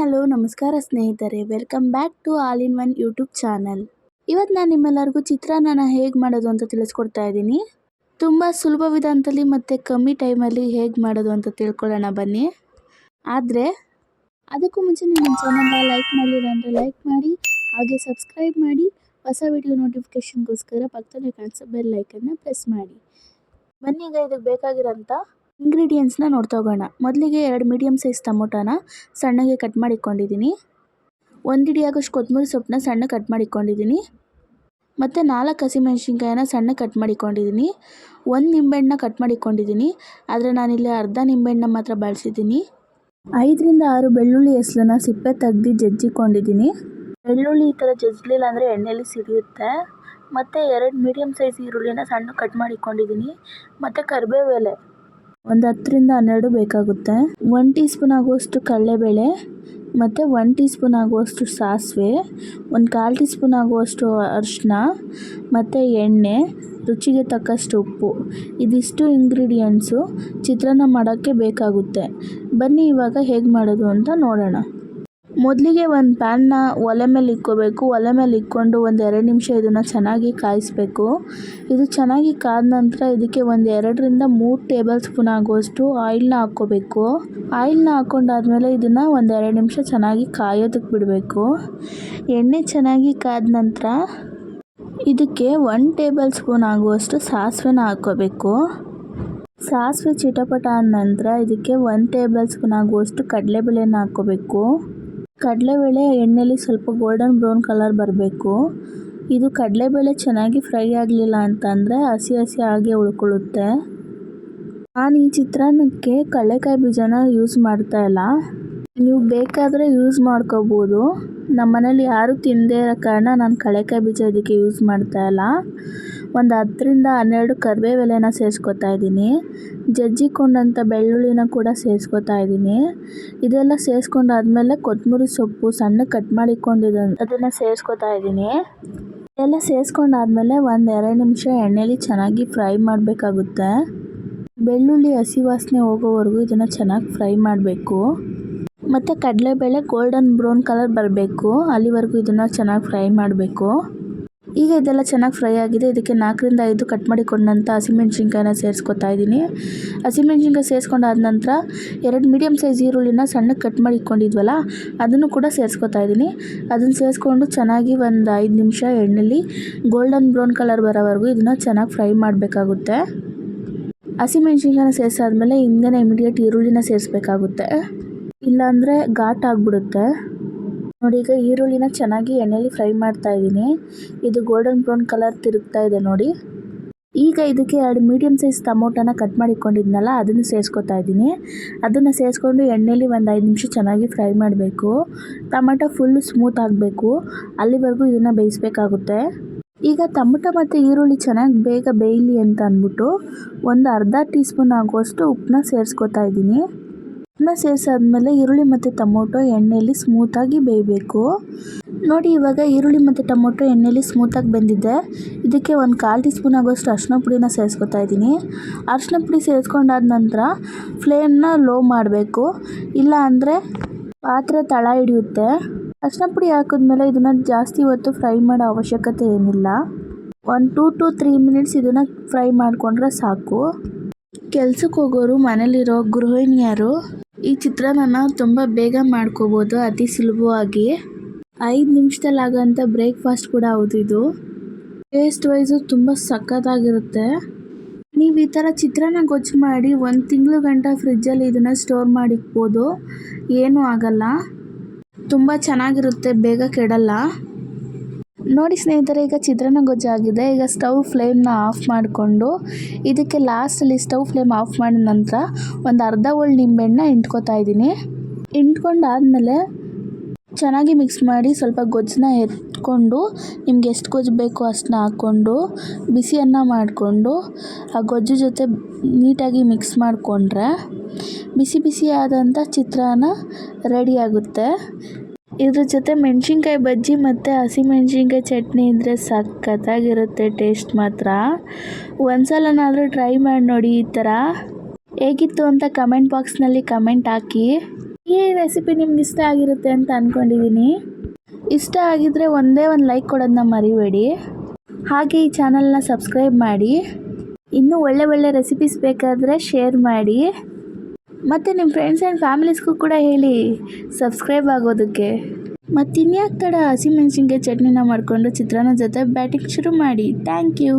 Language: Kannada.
ಹಲೋ ನಮಸ್ಕಾರ ಸ್ನೇಹಿತರೆ, welcome back to all in one YouTube channel. ಇವತ್ತು ನಾನು ನಿಮ್ಮೆಲ್ಲರಿಗೂ ಚಿತ್ರಾನ್ನ ಹೇಗೆ ಮಾಡೋದು ಅಂತ ತಿಳಿಸ್ಕೊಡ್ತಾ ಇದ್ದೀನಿ. ತುಂಬ ಸುಲಭ ವಿಧಾನದಲ್ಲಿ ಮತ್ತು ಕಮ್ಮಿ ಟೈಮಲ್ಲಿ ಹೇಗೆ ಮಾಡೋದು ಅಂತ ತಿಳ್ಕೊಳ್ಳೋಣ ಬನ್ನಿ. ಆದರೆ ಅದಕ್ಕೂ ಮುಂಚೆ ನಿಮ್ಮ ಚಾನಲ್ನ ಲೈಕ್ ಮಾಡಲಿಲ್ಲ ಅಂದರೆ ಲೈಕ್ ಮಾಡಿ, ಹಾಗೆ ಸಬ್ಸ್ಕ್ರೈಬ್ ಮಾಡಿ, ಹೊಸ ವಿಡಿಯೋ ನೋಟಿಫಿಕೇಷನ್ಗೋಸ್ಕರ ಪಕ್ಕದಲ್ಲಿ ಕಾಣಿಸೋ ಬೆಲ್ ಐಕನ್ನ ಪ್ರೆಸ್ ಮಾಡಿ. ಬನ್ನಿ, ಈಗ ಇದಕ್ಕೆ ಬೇಕಾಗಿರೋಂಥ ಇಂಗ್ರೀಡಿಯೆಂಟ್ಸ್ನ ನೋಡ್ತಾ ಹೋಗೋಣ. ಮೊದಲಿಗೆ 2 ಮೀಡಿಯಮ್ ಸೈಜ್ ಟೊಮೊಟೊನ ಸಣ್ಣಗೆ ಕಟ್ ಮಾಡಿಕೊಂಡಿದ್ದೀನಿ. 1 ಹಿಡಿಯಾಗೋಷ್ಟು ಕೊತ್ತಂಬರಿ ಸೊಪ್ಪನ್ನ ಸಣ್ಣ ಕಟ್ ಮಾಡಿಕೊಂಡಿದ್ದೀನಿ. ಮತ್ತು 4 ಹಸಿಮೆಣಸಿನ್ಕಾಯಿನ ಸಣ್ಣ ಕಟ್ ಮಾಡಿಕೊಂಡಿದ್ದೀನಿ. 1 ನಿಂಬೆಹಣ್ಣನ್ನ ಕಟ್ ಮಾಡಿಕೊಂಡಿದ್ದೀನಿ, ಆದರೆ ನಾನಿಲ್ಲಿ ಅರ್ಧ ನಿಂಬೆಹಣ್ಣನ್ನ ಮಾತ್ರ ಬಳಸಿದ್ದೀನಿ. 5 ರಿಂದ 6 ಬೆಳ್ಳುಳ್ಳಿ ಹೆಸರನ್ನ ಸಿಪ್ಪೆ ತೆಗೆದು ಜಜ್ಜಿಕೊಂಡಿದ್ದೀನಿ. ಬೆಳ್ಳುಳ್ಳಿ ಈ ಥರ ಜಜ್ಜಲಿಲ್ಲ ಅಂದರೆ ಎಣ್ಣೆಯಲ್ಲಿ ಸಿಡಿಯುತ್ತೆ. ಮತ್ತು 2 ಮೀಡಿಯಮ್ ಸೈಜ್ ಈರುಳ್ಳಿನ ಸಣ್ಣ ಕಟ್ ಮಾಡಿಕೊಂಡಿದ್ದೀನಿ. ಮತ್ತು ಕರಿಬೇವು ಎಲೆ ಒಂದು 10 ರಿಂದ 12 ಬೇಕಾಗುತ್ತೆ. 1 ಟೀ ಸ್ಪೂನ್ ಆಗುವಷ್ಟು ಕಡಲೆಬೇಳೆ, ಮತ್ತು 1 ಟೀ ಸ್ಪೂನ್ ಆಗುವಷ್ಟು ಸಾಸಿವೆ, 1/4 ಟೀ ಸ್ಪೂನ್ ಆಗುವಷ್ಟು ಅರಿಶಿನ, ಮತ್ತು ಎಣ್ಣೆ, ರುಚಿಗೆ ತಕ್ಕಷ್ಟು ಉಪ್ಪು. ಇದಿಷ್ಟು ಇಂಗ್ರೀಡಿಯೆಂಟ್ಸು ಚಿತ್ರಾನ್ನ ಮಾಡೋಕ್ಕೆ ಬೇಕಾಗುತ್ತೆ. ಬನ್ನಿ ಇವಾಗ ಹೇಗೆ ಮಾಡೋದು ಅಂತ ನೋಡೋಣ. ಮೊದಲಿಗೆ ಒಂದು ಪ್ಯಾನ್ನ ಒಲೆ ಮೇಲೆ ಇಕ್ಕೋಬೇಕು. ಒಲೆ ಮೇಲೆ ಇಕ್ಕೊಂಡು ಒಂದು 2 ನಿಮಿಷ ಇದನ್ನು ಚೆನ್ನಾಗಿ ಕಾಯಿಸಬೇಕು. ಇದು ಚೆನ್ನಾಗಿ ಕಾದ ನಂತರ ಇದಕ್ಕೆ ಒಂದು 2 ರಿಂದ 3 ಟೇಬಲ್ ಸ್ಪೂನ್ ಆಗುವಷ್ಟು ಆಯಿಲ್ನ ಹಾಕ್ಕೋಬೇಕು. ಆಯಿಲ್ನ ಹಾಕ್ಕೊಂಡಾದ್ಮೇಲೆ ಇದನ್ನು ಒಂದು 2 ನಿಮಿಷ ಚೆನ್ನಾಗಿ ಕಾಯೋದಕ್ಕೆ ಬಿಡಬೇಕು. ಎಣ್ಣೆ ಚೆನ್ನಾಗಿ ಕಾದ ನಂತರ ಇದಕ್ಕೆ 1 ಟೇಬಲ್ ಸ್ಪೂನ್ ಆಗುವಷ್ಟು ಸಾಸಿವೆನ ಹಾಕ್ಕೋಬೇಕು. ಸಾಸಿವೆ ಚಿಟಪಟ ಆದ ನಂತರ ಇದಕ್ಕೆ 1 ಟೇಬಲ್ ಸ್ಪೂನ್ ಆಗುವಷ್ಟು ಕಡಲೆಬೇಳೆನ ಹಾಕ್ಕೋಬೇಕು. ಕಡಲೆಬೇಳೆ ಎಣ್ಣೆಯಲ್ಲಿ ಸ್ವಲ್ಪ ಗೋಲ್ಡನ್ ಬ್ರೌನ್ ಕಲರ್ ಬರಬೇಕು. ಇದು ಕಡಲೆಬೇಳೆ ಚೆನ್ನಾಗಿ ಫ್ರೈ ಆಗಲಿಲ್ಲ ಅಂತಂದರೆ ಹಸಿ ಹಾಗೆ ಉಳ್ಕೊಳ್ಳುತ್ತೆ. ನಾನು ಈ ಚಿತ್ರಾನ್ನಕ್ಕೆ ಕಡಲೆಕಾಯಿ ಬೀಜನ ಯೂಸ್ ಮಾಡ್ತಾ ಇಲ್ಲ. ನೀವು ಬೇಕಾದರೆ ಯೂಸ್ ಮಾಡ್ಕೋಬೋದು. ನಮ್ಮ ಮನೇಲಿ ಯಾರೂ ತಿನ್ನದೇ ಇರೋ ಕಾರಣ ನಾನು ಕಡಲೆಕಾಯಿ ಬೀಜ ಇದಕ್ಕೆ ಯೂಸ್ ಮಾಡ್ತಾ ಇಲ್ಲ. ಒಂದು 10 ರಿಂದ 12 ಕರಿಬೇವು ಎಲೆನ ಸೇರಿಸ್ಕೊತಾ ಇದ್ದೀನಿ. ಜಜ್ಜಿಕೊಂಡಂಥ ಬೆಳ್ಳುಳ್ಳಿನ ಕೂಡ ಸೇರಿಸ್ಕೊತಾ ಇದ್ದೀನಿ. ಇದೆಲ್ಲ ಸೇರಿಸ್ಕೊಂಡಾದ್ಮೇಲೆ ಕೊತ್ತಂಬರಿ ಸೊಪ್ಪು ಸಣ್ಣ ಕಟ್ ಮಾಡಿಕೊಂಡಿದ್ದ ಅದನ್ನು ಸೇರಿಸ್ಕೊತಾ ಇದ್ದೀನಿ. ಎಲ್ಲ ಸೇರಿಸ್ಕೊಂಡಾದ್ಮೇಲೆ ಒಂದು 2 ನಿಮಿಷ ಎಣ್ಣೆಲಿ ಚೆನ್ನಾಗಿ ಫ್ರೈ ಮಾಡಬೇಕಾಗುತ್ತೆ. ಬೆಳ್ಳುಳ್ಳಿ ಹಸಿ ವಾಸನೆ ಹೋಗೋವರೆಗೂ ಇದನ್ನು ಚೆನ್ನಾಗಿ ಫ್ರೈ ಮಾಡಬೇಕು. ಮತ್ತು ಕಡಲೆಬೇಳೆ ಗೋಲ್ಡನ್ ಬ್ರೌನ್ ಕಲರ್ ಬರಬೇಕು, ಅಲ್ಲಿವರೆಗೂ ಇದನ್ನು ಚೆನ್ನಾಗಿ ಫ್ರೈ ಮಾಡಬೇಕು. ಈಗ ಇದೆಲ್ಲ ಚೆನ್ನಾಗಿ ಫ್ರೈ ಆಗಿದೆ. ಇದಕ್ಕೆ 4 ರಿಂದ 5 ಕಟ್ ಮಾಡಿಕೊಂಡಂಥ ಹಸಿಮೆಣ್ಸಿನ್ಕಾಯಿನ ಸೇರಿಸ್ಕೊತಾ ಇದ್ದೀನಿ. ಹಸಿಮೆಣ್ಸಿನ್ಕಾಯಿ ಸೇರಿಸ್ಕೊಂಡಾದ ನಂತರ 2 ಮೀಡಿಯಮ್ ಸೈಜ್ ಈರುಳ್ಳಿನ ಸಣ್ಣಕ್ಕೆ ಕಟ್ ಮಾಡಿಕೊಂಡಿದ್ವಲ್ಲ ಅದನ್ನು ಕೂಡ ಸೇರಿಸ್ಕೊತಾ ಇದ್ದೀನಿ. ಅದನ್ನು ಸೇರಿಸ್ಕೊಂಡು ಚೆನ್ನಾಗಿ ಒಂದು 5 ನಿಮಿಷ ಎಣ್ಣೆಲಿ ಗೋಲ್ಡನ್ ಬ್ರೌನ್ ಕಲರ್ ಬರೋವರೆಗೂ ಇದನ್ನು ಚೆನ್ನಾಗಿ ಫ್ರೈ ಮಾಡಬೇಕಾಗುತ್ತೆ. ಹಸಿಮೆಣ್ಸಿನ್ಕಾಯಿನ ಸೇರಿಸಾದ್ಮೇಲೆ ಹಿಂದೆ ಇಮಿಡಿಯೇಟ್ ಈರುಳ್ಳಿನ ಸೇರಿಸ್ಬೇಕಾಗುತ್ತೆ, ಇಲ್ಲಾಂದರೆ ಘಾಟ್ ಆಗಿಬಿಡುತ್ತೆ. ನೋಡಿ, ಈಗ ಈರುಳ್ಳಿನ ಚೆನ್ನಾಗಿ ಎಣ್ಣೆಲಿ ಫ್ರೈ ಮಾಡ್ತಾ ಇದ್ದೀನಿ. ಇದು ಗೋಲ್ಡನ್ ಬ್ರೌನ್ ಕಲರ್ ತಿರುಗ್ತಾ ಇದೆ ನೋಡಿ. ಈಗ ಇದಕ್ಕೆ 2 ಮೀಡಿಯಮ್ ಸೈಜ್ ಟೊಮೊಟೊನ ಕಟ್ ಮಾಡಿಕೊಂಡಿದ್ನಲ್ಲ ಅದನ್ನು ಸೇರಿಸ್ಕೊತಾ ಇದ್ದೀನಿ. ಅದನ್ನು ಸೇರಿಸ್ಕೊಂಡು ಎಣ್ಣೆಲಿ ಒಂದು 5 ನಿಮಿಷ ಚೆನ್ನಾಗಿ ಫ್ರೈ ಮಾಡಬೇಕು. ಟೊಮೊಟೊ ಫುಲ್ಲು ಸ್ಮೂತ್ ಆಗಬೇಕು, ಅಲ್ಲಿವರೆಗೂ ಇದನ್ನು ಬೇಯಿಸಬೇಕಾಗುತ್ತೆ. ಈಗ ಟೊಮೊಟೊ ಮತ್ತು ಈರುಳ್ಳಿ ಚೆನ್ನಾಗಿ ಬೇಗ ಬೇಯಲಿ ಅಂತ ಅಂದ್ಬಿಟ್ಟು ಒಂದು ಅರ್ಧ ಟೀ ಸ್ಪೂನ್ ಆಗುವಷ್ಟು ಉಪ್ಪನ್ನ ಸೇರಿಸ್ಕೊತಾ ಇದ್ದೀನಿ. ಉಪ್ಪನ್ನ ಸೇರಿಸಾದ್ಮೇಲೆ ಈರುಳ್ಳಿ ಮತ್ತು ಟೊಮೊಟೊ ಎಣ್ಣೆಯಲ್ಲಿ ಸ್ಮೂತಾಗಿ ಬೇಯಬೇಕು. ನೋಡಿ, ಇವಾಗ ಈರುಳ್ಳಿ ಮತ್ತು ಟೊಮೊಟೊ ಎಣ್ಣೆಯಲ್ಲಿ ಸ್ಮೂತಾಗಿ ಬೆಂದಿದೆ. ಇದಕ್ಕೆ 1/4 ಟೀ ಸ್ಪೂನ್ ಆಗೋಷ್ಟು ಅರಿಶಿನ ಪುಡಿನ ಸೇರಿಸ್ಕೊತಾ ಇದ್ದೀನಿ. ಅರಿಶಿನ ಪುಡಿ ಸೇರಿಸ್ಕೊಂಡಾದ ನಂತರ ಫ್ಲೇಮ್ನ ಲೋ ಮಾಡಬೇಕು, ಇಲ್ಲ ಅಂದರೆ ಪಾತ್ರೆ ತಳ ಹಿಡಿಯುತ್ತೆ. ಅರಿಶಿನ ಪುಡಿ ಹಾಕಿದ್ಮೇಲೆ ಇದನ್ನು ಜಾಸ್ತಿ ಹೊತ್ತು ಫ್ರೈ ಮಾಡೋ ಅವಶ್ಯಕತೆ ಏನಿಲ್ಲ. ಒಂದು 2 to 3 ಮಿನಿಟ್ಸ್ ಇದನ್ನು ಫ್ರೈ ಮಾಡಿಕೊಂಡ್ರೆ ಸಾಕು. ಕೆಲ್ಸಕ್ಕೆ ಹೋಗೋರು, ಮನೇಲಿರೋ ಗೃಹಿಣಿಯರು ಈ ಚಿತ್ರಾನ್ನ ತುಂಬ ಬೇಗ ಮಾಡ್ಕೋಬೋದು, ಅತಿ ಸುಲಭವಾಗಿ. 5 ನಿಮಿಷದಲ್ಲಿ ಆಗೋಂಥ ಬ್ರೇಕ್ಫಾಸ್ಟ್ ಕೂಡ ಹೌದು ಇದು. ಟೇಸ್ಟ್ ವೈಸು ತುಂಬ ಸಖತ್ತಾಗಿರುತ್ತೆ. ನೀವು ಈ ಥರ ಚಿತ್ರಾನ್ನ ಗೊಜ್ಜು ಮಾಡಿ 1 ತಿಂಗಳು ಗಂಟ ಫ್ರಿಜ್ಜಲ್ಲಿ ಇದನ್ನು ಸ್ಟೋರ್ ಮಾಡಿಕ್ಬೋದು, ಏನೂ ಆಗಲ್ಲ. ತುಂಬ ಚೆನ್ನಾಗಿರುತ್ತೆ, ಬೇಗ ಕೆಡಲ್ಲ. ನೋಡಿ ಸ್ನೇಹಿತರೆ, ಈಗ ಚಿತ್ರಾನ್ನ ಗೊಜ್ಜು ಆಗಿದೆ. ಈಗ ಸ್ಟವ್ ಫ್ಲೇಮ್ನ ಆಫ್ ಮಾಡಿಕೊಂಡು ಇದಕ್ಕೆ ಲಾಸ್ಟಲ್ಲಿ ಸ್ಟವ್ ಫ್ಲೇಮ್ ಆಫ್ ಮಾಡಿದ ನಂತರ ಒಂದು ಅರ್ಧ ಹೋಳು ನಿಂಬೆಹಣ್ಣನ್ನ ಹಿಂಡ್ಕೊತಾ ಇದ್ದೀನಿ. ಹಿಂಡ್ಕೊಂಡಾದ್ಮೇಲೆ ಚೆನ್ನಾಗಿ ಮಿಕ್ಸ್ ಮಾಡಿ ಸ್ವಲ್ಪ ಗೊಜ್ಜನ್ನ ಎತ್ಕೊಂಡು ನಿಮ್ಗೆ ಎಷ್ಟು ಗೊಜ್ಜು ಬೇಕೋ ಅಷ್ಟನ್ನ ಹಾಕ್ಕೊಂಡು ಬಿಸಿ ಅನ್ನ ಮಾಡಿಕೊಂಡು ಆ ಗೊಜ್ಜು ಜೊತೆ ನೀಟಾಗಿ ಮಿಕ್ಸ್ ಮಾಡಿಕೊಂಡ್ರೆ ಬಿಸಿ ಆದಂಥ ಚಿತ್ರಾನ್ನ ರೆಡಿ ಆಗುತ್ತೆ. ಇದ್ರ ಜೊತೆ ಮೆಣಸಿನ್ಕಾಯಿ ಬಜ್ಜಿ ಮತ್ತು ಹಸಿಮೆಣ್ಸಿನ್ಕಾಯಿ ಚಟ್ನಿ ಇದ್ದರೆ ಸಖತ್ತಾಗಿರುತ್ತೆ ಟೇಸ್ಟ್ ಮಾತ್ರ. ಒಂದ್ಸಲನಾದರೂ ಟ್ರೈ ಮಾಡಿ ನೋಡಿ ಈ ಥರ. ಹೇಗಿತ್ತು ಅಂತ ಕಮೆಂಟ್ ಬಾಕ್ಸ್ನಲ್ಲಿ ಕಮೆಂಟ್ ಹಾಕಿ. ಈ ರೆಸಿಪಿ ನಿಮ್ಗೆ ಇಷ್ಟ ಆಗಿರುತ್ತೆ ಅಂತ ಅಂದ್ಕೊಂಡಿದ್ದೀನಿ. ಇಷ್ಟ ಆಗಿದ್ರೆ ಒಂದೇ ಒಂದು ಲೈಕ್ ಕೊಡೋದನ್ನ ಮರಿಬೇಡಿ. ಹಾಗೆ ಈ ಚಾನಲ್ನ ಸಬ್ಸ್ಕ್ರೈಬ್ ಮಾಡಿ. ಇನ್ನೂ ಒಳ್ಳೆ ರೆಸಿಪೀಸ್ ಬೇಕಾದರೆ ಶೇರ್ ಮಾಡಿ. ಮತ್ತು ನಿಮ್ಮ ಫ್ರೆಂಡ್ಸ್ ಆ್ಯಂಡ್ ಫ್ಯಾಮಿಲೀಸ್ಗೂ ಕೂಡ ಹೇಳಿ ಸಬ್ಸ್ಕ್ರೈಬ್ ಆಗೋದಕ್ಕೆ. ಮತ್ತಿನ್ಯಾಕೆ ತಡ, ಹಸಿಮೆಣಸಿನ್ಕಾಯಿ ಚಟ್ನಿನ ಮಾಡಿಕೊಂಡು ಚಿತ್ರಾನ್ನ ಜೊತೆ ಬ್ಯಾಟಿಂಗ್ ಶುರು ಮಾಡಿ. Thank you.